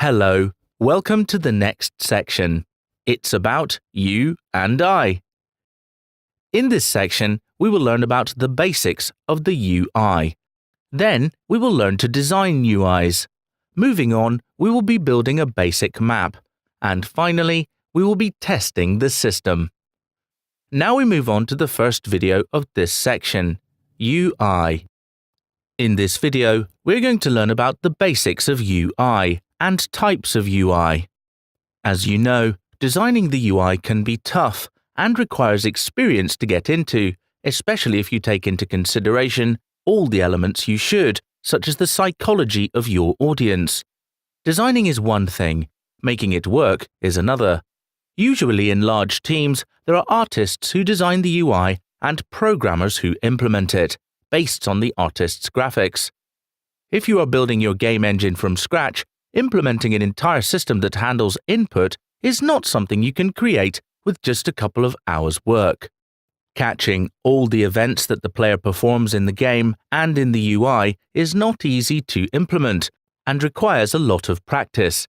Hello, welcome to the next section. It's about you and I. In this section, we will learn about the basics of the UI. Then, we will learn to design UIs. Moving on, we will be building a basic map. And finally, we will be testing the system. Now we move on to the first video of this section, UI. In this video, we're going to learn about the basics of UI and types of UI. As you know, designing the UI can be tough and requires experience to get into, especially if you take into consideration all the elements you should, such as the psychology of your audience. Designing is one thing, making it work is another. Usually in large teams, there are artists who design the UI and programmers who implement it, based on the artist's graphics. If you are building your game engine from scratch, implementing an entire system that handles input is not something you can create with just a couple of hours' work. Catching all the events that the player performs in the game and in the UI is not easy to implement and requires a lot of practice.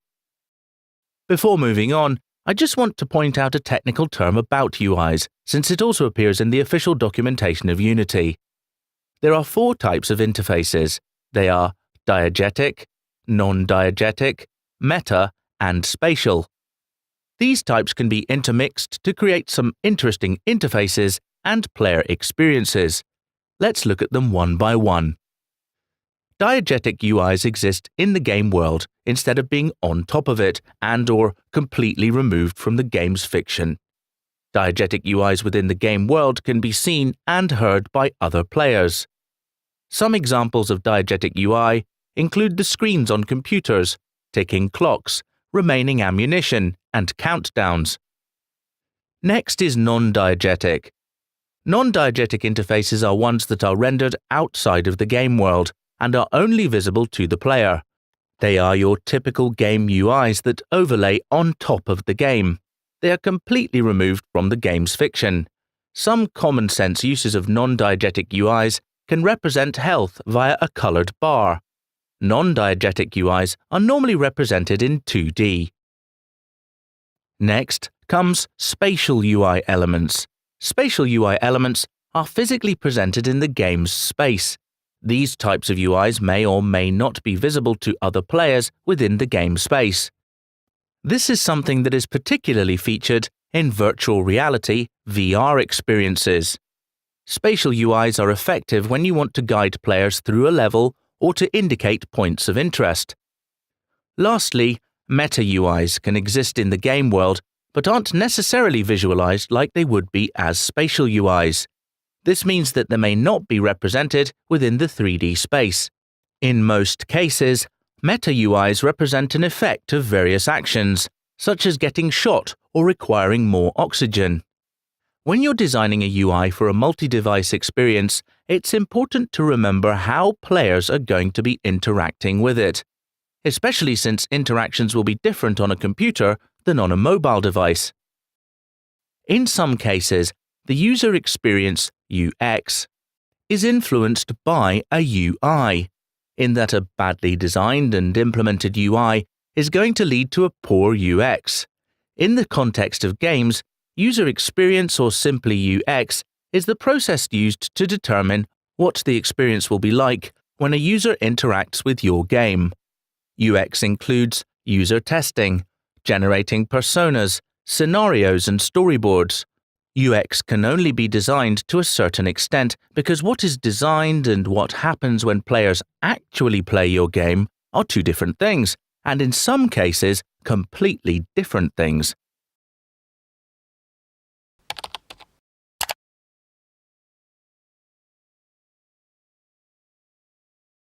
Before moving on, I just want to point out a technical term about UIs, since it also appears in the official documentation of Unity. There are 4 types of interfaces. They are diegetic, non-diegetic, meta, and spatial. These types can be intermixed to create some interesting interfaces and player experiences. Let's look at them one by one. Diegetic UIs exist in the game world instead of being on top of it and/or completely removed from the game's fiction. Diegetic UIs within the game world can be seen and heard by other players. Some examples of diegetic UI include the screens on computers, ticking clocks, remaining ammunition, and countdowns. Next is non-diegetic. Non-diegetic interfaces are ones that are rendered outside of the game world and are only visible to the player. They are your typical game UIs that overlay on top of the game. They are completely removed from the game's fiction. Some common-sense uses of non-diegetic UIs can represent health via a colored bar. Non-diegetic UIs are normally represented in 2D. Next comes Spatial UI Elements. Spatial UI elements are physically presented in the game's space. These types of UIs may or may not be visible to other players within the game space. This is something that is particularly featured in virtual reality (VR) experiences. Spatial UIs are effective when you want to guide players through a level or to indicate points of interest. Lastly, meta UIs can exist in the game world but aren't necessarily visualized like they would be as spatial UIs. This means that they may not be represented within the 3D space. In most cases, meta UIs represent an effect of various actions, such as getting shot or requiring more oxygen. When you're designing a UI for a multi-device experience, it's important to remember how players are going to be interacting with it, especially since interactions will be different on a computer than on a mobile device. In some cases, the user experience UX is influenced by a UI, in that a badly designed and implemented UI is going to lead to a poor UX. In the context of games, user experience or simply UX is the process used to determine what the experience will be like when a user interacts with your game. UX includes user testing, generating personas, scenarios, and storyboards. UX can only be designed to a certain extent because what is designed and what happens when players actually play your game are 2 different things, and in some cases, completely different things.